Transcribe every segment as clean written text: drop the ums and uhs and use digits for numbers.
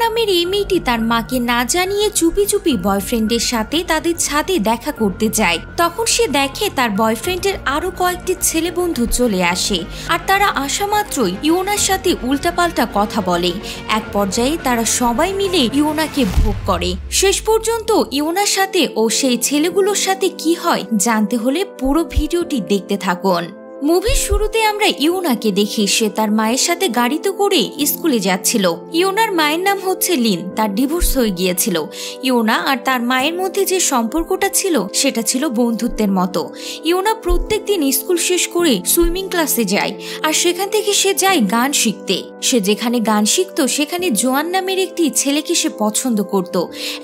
নামের এই মেয়েটি তার মাকে না জানিয়ে চুপি চুপি বয়ফ্রেন্ডের সাথে তাদের ছাদে দেখা করতে যায়। তখন সে দেখে তার বয়ফ্রেন্ডের আরো কয়েকটি ছেলে বন্ধু চলে আসে, আর তারা আসা মাত্রই ইওনার সাথে উল্টাপাল্টা কথা বলে। এক পর্যায়ে তারা সবাই মিলে ইওনাকে ভোগ করে। শেষ পর্যন্ত ইওনার সাথে ও সেই ছেলেগুলোর সাথে কি হয় জানতে হলে পুরো ভিডিওটি দেখতে থাকুন। মুভির শুরুতে আমরা ইওনাকে দেখি সে তার মায়ের সাথে গাড়িতে করে স্কুলে যাচ্ছিল। ইওনার মায়ের নাম হচ্ছে লিন, তার ডিভোর্স হয়ে গিয়েছিল। ইওনা আর তার মায়ের মধ্যে যে সম্পর্কটা ছিল সেটা ছিল বন্ধুত্বের মতো। ইওনা প্রত্যেকদিন স্কুল শেষ করে সুইমিং ক্লাসে যায়, আর সেখান থেকে সে যায় গান শিখতে। সে যেখানে গান শিখতো সেখানে জোয়ান নামের একটি ছেলেকে সে পছন্দ করত।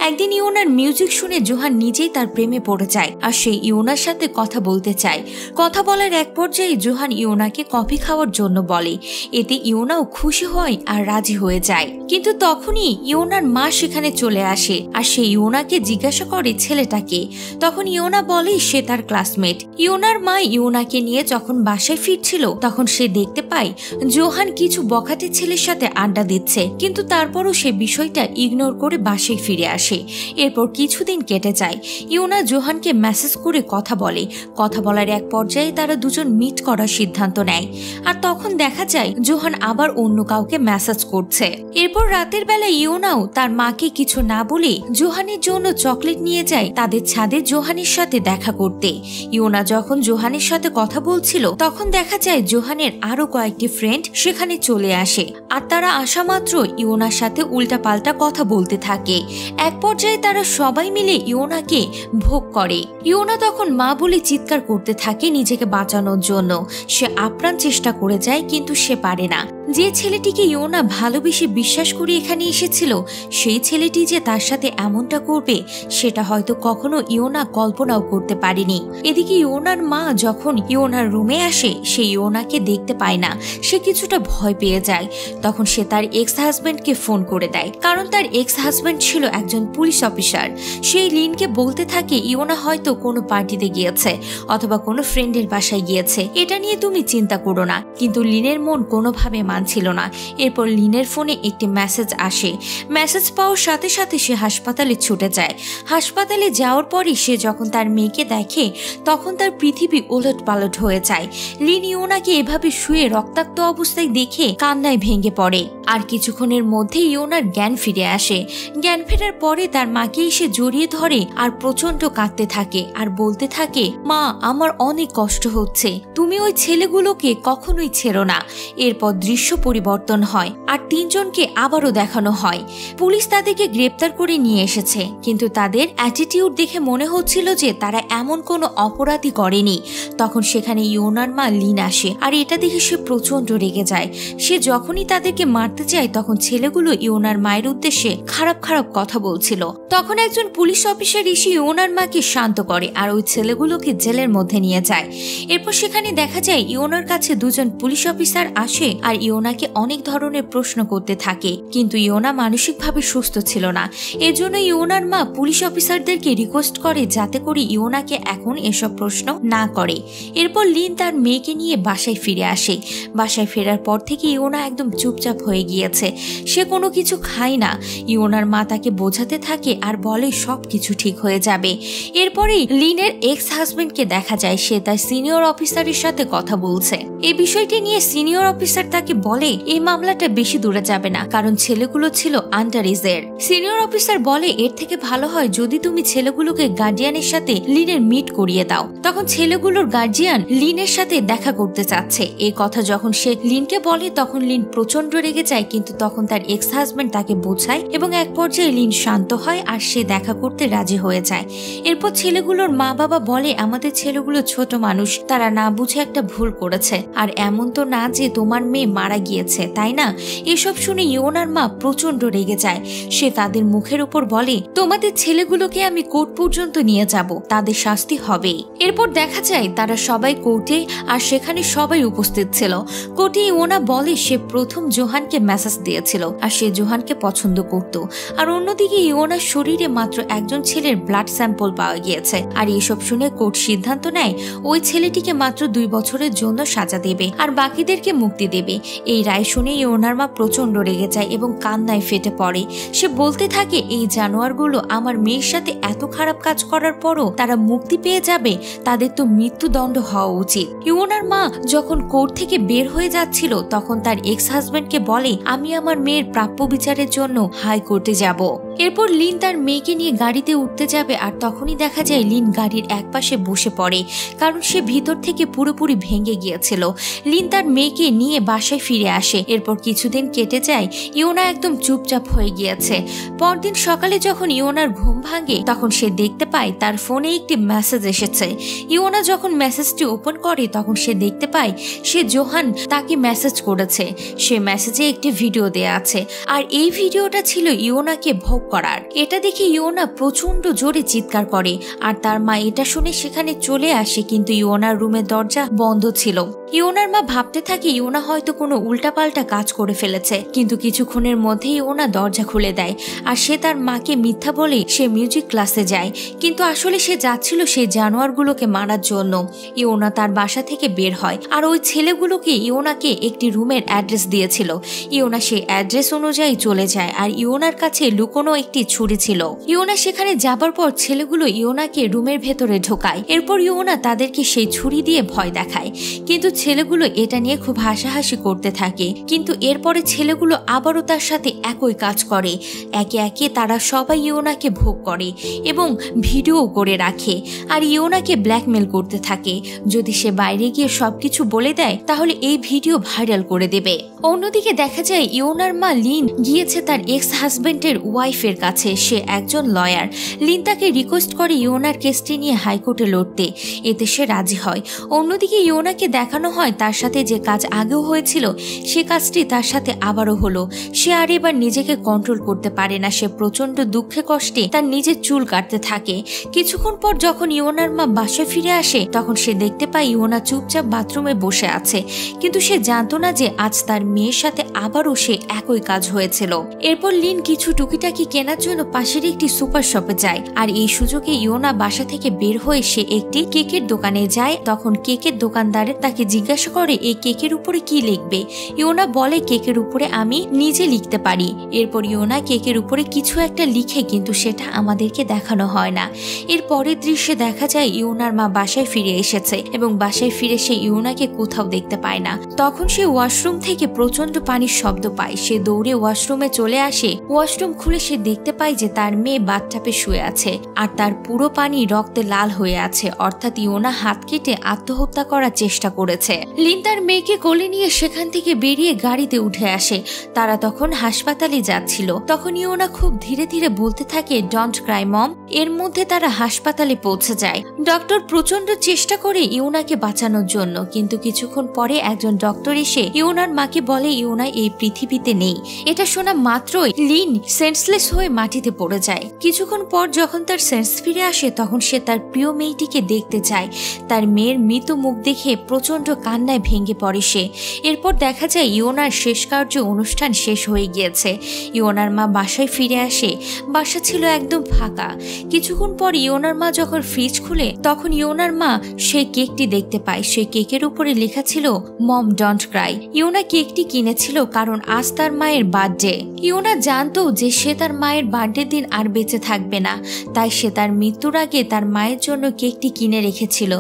একদিন ইওনার মিউজিক শুনে জোহান নিজেই তার প্রেমে পড়ে যায়, আর সে ইওনার সাথে কথা বলতে চায়। কথা বলার এক পর্যায়ে জোহান ইওনাকে কফি খাওয়ার জন্য বলে। এতে ইওনাও খুশি হয় আর রাজি হয়ে যায়। কিন্তু তখনই ইওনার মা সেখানে চলে আসে, আর সে ইওনাকে জিজ্ঞাসা করে ছেলেটাকে। তখন ইওনা বলে সে তার ক্লাসমেট। ইওনার মা ইওনাকে নিয়ে যখন বাসায় ফিরছিল তখন সে দেখতে পায় জোহান কিছু বখাটে ছেলের সাথে আড্ডা দিচ্ছে, কিন্তু তারপরও সে বিষয়টা ইগনোর করে বাসায় ফিরে আসে। এরপর কিছুদিন কেটে যায়। ইওনা জোহানকে মেসেজ করে কথা বলে। কথা বলার এক পর্যায়ে তারা দুজন মিট করার সিদ্ধান্ত নেয়, আর তখন দেখা যায় জোহান আবার অন্য কাউকে মেসেজ করছে। এরপর রাতের বেলা ইওনাও তার মাকে কিছু না বলে জোহানের জন্য চকলেট নিয়ে যায় তাদের ছাদে জোহানের সাথে দেখা করতে। ইওনা যখন জোহানের সাথে কথা বলছিল তখন দেখা যায় জোহানের আরো কয়েকটি ফ্রেন্ড সেখানে চলে আসে, আর তারা আসা মাত্র ইওনার সাথে উল্টাপাল্টা কথা বলতে থাকে। এক পর্যায়ে তারা সবাই মিলে ইওনাকে ভোগ করে। ইওনা তখন মা বলে চিৎকার করতে থাকে নিজেকে বাঁচানোর জন্য। সে আপ্রাণ চেষ্টা করে যায়, কিন্তু সে পারে না। যে ছেলেটিকে ইওনা ভালোবেসে বিশ্বাস করে এখানে এসেছিল সেই ছেলেটি যে তার সাথে এমনটা করবে সেটা হয়তো কখনো ইওনা কল্পনাও করতে পারেনি। এদিকে ইওনার মা যখন ইওনার রুমে আসে সে ইওনাকে দেখতে পায় না। সে কিছুটা ভয় পেয়ে যায়। তখন সে তার এক্স হাজবেন্ডকে ফোন করে দেয়, কারণ তার এক্স হাজবেন্ড ছিল একজন পুলিশ অফিসার। সেই লিনকে বলতে থাকে ইওনা হয়তো কোনো পার্টিতে গিয়েছে অথবা কোনো ফ্রেন্ডের বাসায় গিয়েছে, এটা নিয়ে তুমি চিন্তা করো না। কিন্তু লিনের মন কোনোভাবে মানছিল না। এরপর লিনের ফোনে একটি মেসেজ আসে। মেসেজ পাওয়ার সাথে সাথে সে হাসপাতালে ছুটে যায়। হাসপাতালে যাওয়ার পরই সে যখন তার মেয়েকে দেখে তখন তার পৃথিবী ওলট পালট হয়ে যায়। লিন ইওনাকে এভাবে শুয়ে রক্তাক্ত অবস্থায় দেখে কান্নায় ভেঙে পড়ে। আর কিছুক্ষণের মধ্যে ইওনার জ্ঞান ফিরে আসে। জ্ঞান ফেরার পরে তার মাকে এসে জড়িয়ে ধরে আর প্রচন্ড কাঁদতে থাকে আর বলতে থাকে, মা আমার অনেক কষ্ট হচ্ছে, তুমি ওই ছেলেগুলোকে কখনোই ছেড়ো না। এরপর দৃশ্য পরিবর্তন হয় আর তিনজনকে আবারও দেখানো হয়। পুলিশ তাদেরকে গ্রেপ্তার করে নিয়ে এসেছে, কিন্তু তাদের অ্যাটিটিউড দেখে মনে হচ্ছিল যে তারা এমন কোনো অপরাধী করেনি। তখন সেখানে ইওনার মা লিন আসে, আর এটা দেখে সে প্রচন্ড রেগে যায়। সে যখনই তাদেরকে মারতে যায় তখন ছেলেগুলো ইওনার মায়ের উদ্দেশ্যে খারাপ খারাপ কথা বলছিল। তখন একজন পুলিশ অফিসার এসে ইওনার মাকে শান্ত করে আর ওই ছেলেগুলোকে জেলের মধ্যে নিয়ে যায়। এরপর সেখানে দেখা যায় ইওনার কাছে দুজন পুলিশ অফিসার আসে আর ইওনাকে অনেক ধরনের প্রশ্ন করতে থাকে, কিন্তু ইওনা মানসিকভাবে সুস্থ ছিল না। এজন্য ইওনার মা পুলিশ অফিসারদেরকে রিকোয়েস্ট করে যাতে করে ইওনাকে এখন এসব প্রশ্ন না করে। এরপর লিন তার মেয়েকে নিয়ে বাসায় ফিরে আসে। বাসায় ফেরার পর থেকে ইওনা একদম চুপচাপ হয়ে গিয়েছে। সে কোনো কিছু খায় না। ইওনার মা তাকে বোঝাতে থাকে আর বলে সবকিছু ঠিক হয়ে যাবে। এরপরেই লিনের এক্স হাজবেন্ডকে দেখা যায় সে তার সিনিয়র অফিসারের সাথে কথা বলছে। এই বিষয়টি নিয়ে সিনিয়র অফিসার তাকে বলে এই মামলাটা বেশি দূরে যাবে না, কারণ ছেলেগুলো ছিল আন্ডার এজের। সিনিয়র অফিসার বলে এর থেকে ভালো হয় যদি তুমি ছেলেগুলোকে গার্ডিয়ানের সাথে লিনের মিট করিয়ে দাও। তখন ছেলেগুলোর গার্জিয়ান লিনের সাথে দেখা করতে চাচ্ছে। এই কথা যখন সে লিনকে বলে তখন লিন প্রচন্ড রেগে যায়, কিন্তু তখন তার এক্স হাজবেন্ড তাকে বোঝায় এবং এক পর্যায়ে লিন শান্ত হয় আর সে দেখা করতে রাজি হয়ে যায়। এরপর ছেলেগুলোর মা বাবা বলে আমাদের ছেলেগুলো ছোট মানুষ, তারা না বুঝে একটা ভুল করেছে, আর এমন তো না যে তোমার মেয়ে মারা গিয়েছে, তাই না? এসব শুনে ইওনার মা প্রচন্ড রেগে যায়। সে তাদের মুখের উপর বলে তোমাদের ছেলেগুলোকে আমি কোর্ট পর্যন্ত নিয়ে যাব, তাদের শাস্তি হবে। এরপর দেখা যায় তারা সবাই কোর্টে, আর সেখানে সবাই উপস্থিত ছিল। কোর্টে ইওনা বলে সে প্রথম জোহানকে মেসেজ দিয়েছিল আর সে জোহানকে পছন্দ করত। আর অন্যদিকে ইওনার শরীরে মাত্র একজন ছেলের ব্লাড স্যাম্পল পাওয়া গিয়েছে। আর এসব শুনে কোর্ট সিদ্ধান্ত নেয় ওই ছেলেটিকে মাত্র 2 বছরের জন্য সাজা দেবে আর বাকিদেরকে মুক্তি দেবে। এই রায় শুনে ইওনার মা প্রচন্ড রেগে যায় এবং কান্নায় ফেটে পড়ে। সে বলতে থাকে এই জানোয়ারগুলো আমার মেয়ের সাথে এত খারাপ কাজ করার পরও তারা মুক্তি পেয়ে যাবে, তাদের তো মৃত্যুদণ্ড হওয়া উচিত। ইওনার মা যখন কোর্ট থেকে বের হয়ে যাচ্ছিল তখন তার এক্স হাজবেন্ডকে বলে আমি আমার মেয়ের প্রাপ্য বিচারের জন্য হাইকোর্টে যাব। এরপর লিন তার মেয়েকে নিয়ে গাড়িতে উঠতে যাবে আর তখনই দেখা যায় লিন গাড়ির একপাশে বসে পড়ে, কারণ সে ভিতর থেকে পুরোপুরি ভেঙে গিয়েছিল। লিন তার মেয়েকে নিয়ে বাসায় ফিরে আসে। এরপর কিছুদিন কেটে যায়, ইওনা একদম চুপচাপ হয়ে গিয়েছে। পরদিন সকালে যখন ইওনার ঘুম ভাঙে তখন সে দেখতে পায় তার ফোনে একটি মেসেজ এসেছে। ইওনা যখন মেসেজটি ওপেন করে তখন সে দেখতে পায় সে জোহান তাকে মেসেজ করেছে। সে মেসেজে একটি ভিডিও দেয়া আছে আর এই ভিডিওটা ছিল ইওনাকে ভোগ করার। এটা দেখে ইওনা প্রচন্ড জোরে চিৎকার করে আর তার মা এটা শুনে সেখানে চলে আসে, কিন্তু ইওনার রুমের দরজা বন্ধ ছিল। ইওনার মা ভাবতে থাকে ইওনা হয়তো কোনো উল্টাপাল্টা কাজ করে ফেলেছে, কিন্তু কিছুক্ষণের মধ্যে ইওনা দরজা খুলে দেয় আর সে তার মাকে মিথ্যা বলে সে মিউজিক ক্লাসে যায়, কিন্তু আসলে সে যাচ্ছিল সেই জানোয়ারগুলোকে মারার জন্য। ইওনা তার বাসা থেকে বের হয় আর ওই ছেলেগুলোকে ইওনাকে একটি রুমের অ্যাড্রেস দিয়েছিল। ইওনা সেই অ্যাড্রেস অনুযায়ী চলে যায় আর ইওনার কাছে লুকোনো একটি ছুরি ছিল। ইওনা সেখানে যাবার পর ছেলেগুলো ইওনাকে রুমের ভেতরে ঢোকায়। এরপর ইওনা তাদেরকে সেই ছুরি দিয়ে ভয় দেখায়, কিন্তু ছেলেগুলো এটা নিয়ে খুব হাসাহাসি করতে থাকে। কিন্তু এরপরে ছেলেগুলো আবারও তার সাথে একই কাজ করে। একে একে তারা সবাই ইওনাকে ভোগ করে এবং ভিডিও করে রাখে আর ইওনাকে ব্ল্যাকমেল করতে থাকে। যদি সে বাইরে গিয়ে সবকিছু বলে দেয় তাহলে এই ভিডিও ভাইরাল করে দেবে। অন্যদিকে দেখা যায় ইওনার মা লিন গিয়েছে তার এক্স হাজবেন্ডের ওয়াইফের কাছে। সে একজন লয়ার। লিন তাকে রিকোয়েস্ট করে ইওনার কেসটি নিয়ে হাইকোর্টে লড়তে, এতে সে রাজি হয়। অন্যদিকে ইওনাকে দেখানো হয় তার সাথে যে কাজ আগেও হয়েছিল সে কাজটি তার সাথে আবারও হলো। সে আর এবার নিজেকে কন্ট্রোল করতে পারে না। সে প্রচন্ড দুঃখে কষ্টে তার নিজের চুল কাটতে থাকে। কিছুক্ষণ পর যখন ইওনার মা বাসায় ফিরে আসে তখন সে দেখতে পায় ইওনা চুপচাপ বাথরুমে বসে আছে, কিন্তু সে জানতো না যে আজ তার মেয়ের সাথে আবারও সে একই কাজ হয়েছিল। এরপর লিন কিছু টুকিটাকি কেনার জন্য পাশের একটি সুপার শপে যায় আর এই সুযোগে ইওনা বাসা থেকে বের হয়ে সে একটি কেকের দোকানে যায়। তখন কেকের দোকানদার তাকে জিজ্ঞাসা করে এই কেকের উপরে কি লিখবে। ইওনা বলে কেকের উপরে আমি নিজে লিখতে পারি। এরপর ইওনা কেকের উপরে কিছু একটা লিখে, কিন্তু সেটা আমাদেরকে দেখানো হয় না। এর পরের দৃশ্যে দেখা যায় ইওনার মা বাসায় ফিরে এসেছে এবং বাসায় ফিরে সে ইওনাকে কোথাও দেখতে পায় না। তখন সে ওয়াশরুম থেকে প্রচন্ড পানির শব্দ পায়। সে দৌড়ে ওয়াশরুমে চলে আসে। ওয়াশরুম খুলে সে দেখতে পায় যে তার মেয়ে বাথটাবে শুয়ে আছে আর তার পুরো পানি রক্তে লাল হয়ে আছে, অর্থাৎ ইওনা হাত কেটে আত্মহত্যা করার চেষ্টা করেছে। লিন তার মেয়েকে কোলে নিয়ে সেখান থেকে বেরিয়ে গাড়িতে উঠে আসে। তারা তখন হাসপাতালে যাচ্ছিল। তখন ইওনা খুব ধীরে ধীরে বলতে থাকে ডোন্ট ক্রাই মম। এর মধ্যে তারা হাসপাতালে পৌঁছে যায়। ডক্টর প্রচন্ড চেষ্টা করে ইওনাকে বাঁচানোর জন্য, কিন্তু কিছুক্ষণ পরে একজন ডক্টর এসে ইওনার মাকে বলে ইওনা এই পৃথিবীতে নেই। এটা শোনা মাত্রই লিন সেন্সলেস হয়ে মাটিতে পড়ে যায়। কিছুক্ষণ পর যখন তার সেন্স ফিরে আসে তখন সে তার প্রিয় মেয়েটিকে দেখতে চায়। তার মেয়ের মৃত মুখ দেখে প্রচন্ড কান্নায় ভেঙে পড়ে সে। এরপর দেখা যায় ইওনার শেষ কার্য অনুষ্ঠান শেষ হয়ে গিয়েছে। ইওনার মা বাসায় ফিরে আসে। বাসা ছিল একদম ফাঁকা। কিছুক্ষণ পর ইওনার মা যখন ফ্রিজ খুলে তখন ইওনার মা সেই কেকটি দেখতে পায়। সেই কেকের উপরে লেখা ছিল মম ডোন্ট ক্রাই। ইওনা কেকটি কিনেছিল কারণ আজ তার মায়ের বার্থডে। ইওনা জানতো যে সে তার মায়ের বার্থডে দিন আর বেঁচে থাকবে না, তাই সে তার মৃত্যুর আগে তার মায়ের জন্য কেকটি কিনে রেখেছিল।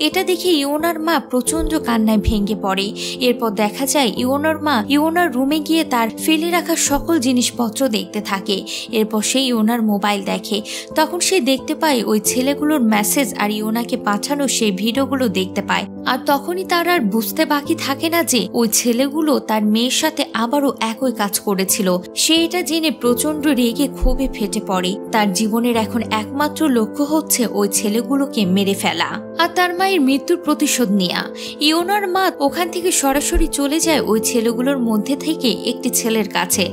এটা দেখে ইওনার মা প্রচন্ড কান্নায় ভেঙে পড়ে। এরপর দেখা যায় ইওনার মা ইওনার রুমে গিয়ে তার ফেলে রাখা সকল জিনিসপত্র দেখতে থাকে। এরপর সে ইওনার মোবাইল দেখে। তখন সে দেখতে পায় ওই ছেলেগুলোর মেসেজ আর ইওনাকে পাঠানো সেই ভিডিওগুলো দেখতে পায়। আর তখনই তার আর বুঝতে বাকি থাকে না যে ওই ছেলেগুলো তার মেয়ের সাথে আবারও একই কাজ করেছিল। সে এটা জেনে প্রচন্ড রেগে ক্ষোভে ফেটে পড়ে। তার জীবনের এখন একমাত্র লক্ষ্য হচ্ছে ওই ছেলেগুলোকে মেরে ফেলা আর তার মায়ের মৃত্যুর প্রতিশোধ নেয়া। ইওনার মা ওখান থেকে সরাসরি চলে যায় ওই ছেলেগুলোর মধ্যে থেকে একটি ছেলের কাছে।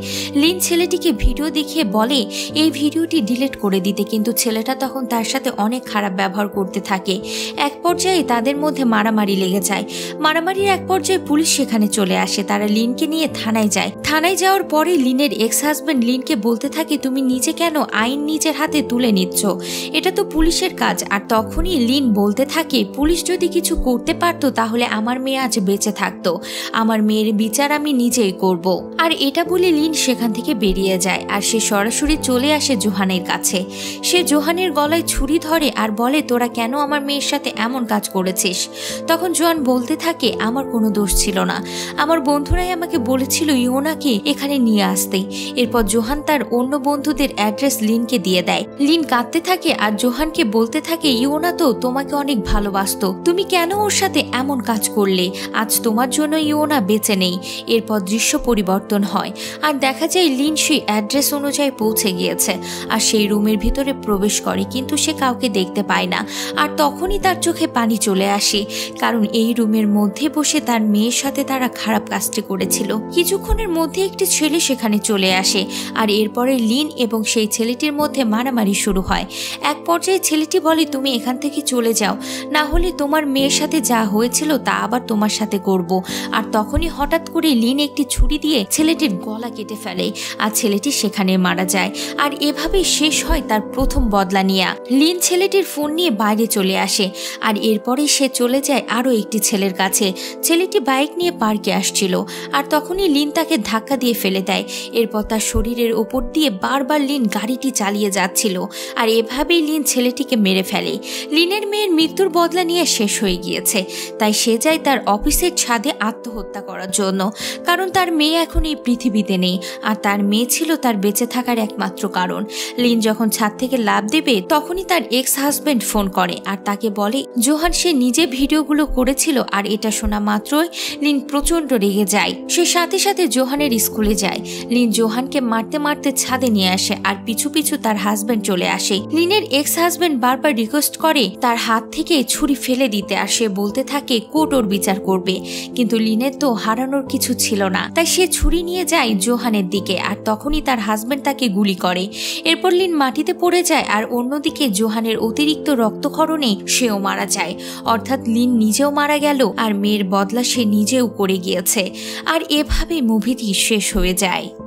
লিন ছেলেটিকে ভিডিও দেখিয়ে বলে এই ভিডিওটি ডিলিট করে দিতে, কিন্তু ছেলেটা তখন তার সাথে অনেক খারাপ ব্যবহার করতে থাকে। এক পর্যায়ে তাদের মধ্যে মারামারি মারামারি লেগে যায়। মারামারির এক পর্যায়ে পুলিশ সেখানে চলে আসে। তারা লিনকে নিয়ে থানায় যায়। থানায় যাওয়ার পরে লিনের এক্স হাজব্যান্ড লিনকে বলতে থাকে, তুমি নিজে কেন আইন নিজের হাতে তুলে নিচ্ছ, এটা তো পুলিশের কাজ। আর তখনই লিন বলতে থাকে, পুলিশ যদি কিছু করতে পারতো তাহলে আমার মেয়ে আজ বেঁচে থাকতো, আমার মেয়ের বিচার আমি নিজেই করব। আর এটা বলে লিন সেখান থেকে বেরিয়ে যায়। আর সে সরাসরি চলে আসে জোহানের কাছে। সে জোহানের গলায় ছুরি ধরে আর বলে, তোরা কেন আমার মেয়ের সাথে এমন কাজ করেছিস? তখন জোহান বলতে থাকে, আমার কোনো দোষ ছিল না, আমার বন্ধুরাই আমাকে বলেছিল ইওনাকে এখানে নিয়ে আসতে। এরপর জোহান তার অন্য বন্ধুদের অ্যাড্রেস লিনকে দিয়ে দেয়। লিন কাঁদতে থাকে আর জোহানকে বলতে থাকে, ইওনা তো তোমাকে অনেক ভালোবাসতো, তুমি কেন ওর সাথে এমন কাজ করলে? আজ তোমার জন্য ইওনা বেঁচে নেই। এরপর দৃশ্য পরিবর্তন হয় আর দেখা যায় লিন সেই অ্যাড্রেস অনুযায়ী পৌঁছে গিয়েছে আর সেই রুমের ভিতরে প্রবেশ করে, কিন্তু সে কাউকে দেখতে পায় না। আর তখনই তার চোখে পানি চলে আসে, কারণ এই রুমের মধ্যে বসে তার মেয়ের সাথে তারা খারাপ কাজটি করেছিল। কিছুক্ষণের মধ্যে একটি ছেলে সেখানে চলে আসে আর এরপরে লিন এবং সেই ছেলেটির মধ্যে মারামারি শুরু হয়। এক পর্যায়ে ছেলেটি বলে, তুমি এখান থেকে চলে যাও, না হলে তোমার মেয়ের সাথে যা হয়েছিল তা আবার তোমার সাথে করব। আর তখনই হঠাৎ করে লিন একটি ছুরি দিয়ে ছেলেটির গলা কেটে ফেলে আর ছেলেটি সেখানে মারা যায়। আর এভাবেই শেষ হয় তার প্রথম বদলা নেয়া। লিন ছেলেটির ফোন নিয়ে বাইরে চলে আসে আর এরপরে সে চলে যায় আরও একটি ছেলের কাছে। ছেলেটি বাইক নিয়ে পার্কে আসছিল আর তখনই লিন তাকে ধাক্কা দিয়ে ফেলে দেয়। এরপর তার শরীরের ওপর দিয়ে বারবার লিন গাড়িটি চালিয়ে যাচ্ছিল আর এভাবেই লিন ছেলেটিকে মেরে ফেলে। লিনের মেয়ের মৃত্যুর বদলা নিয়ে শেষ হয়ে গিয়েছে, তাই সে যায় তার অফিসের ছাদে আত্মহত্যা করার জন্য, কারণ তার মেয়ে এখন এই পৃথিবীতে নেই আর তার মেয়ে ছিল তার বেঁচে থাকার একমাত্র কারণ। লিন যখন ছাদ থেকে লাফ দেবে তখনই তার এক্স হাজব্যান্ড ফোন করে আর তাকে বলে জোহান সে নিজে ভিডিওগুলো করেছিল। আর এটা শোনা মাত্রই লিন প্রচন্ড রেগে যায়। সে সাথে সাথে জোহানের স্কুলে যায়। লিন জোহানকে মারতে মারতে ছাদে নিয়ে আসে আর পিছু পিছু তার হাজব্যান্ড চলে আসে। লিনের এক্স হাজব্যান্ড বারবার রিকোয়েস্ট করে তার হাত থেকে ছুরি ফেলে দিতে আর সে বলতে থাকে কোর্ট ওর বিচার করবে, কিন্তু লিনের তো হারানোর কিছু ছিল না, তাই সে ছুরি নিয়ে যায় জোহানের দিকে আর তখনই তার হাজব্যান্ড তাকে গুলি করে। এরপর লিন মাটিতে পড়ে যায় আর অন্যদিকে জোহানের অতিরিক্ত রক্তক্ষরণে সেও মারা যায়। অর্থাৎ লিন নিজেও মারা গেল আর মেয়ের বদলা সে নিজেও করে গিয়েছে। আর এভাবে মুভিটি শেষ হয়ে যায়।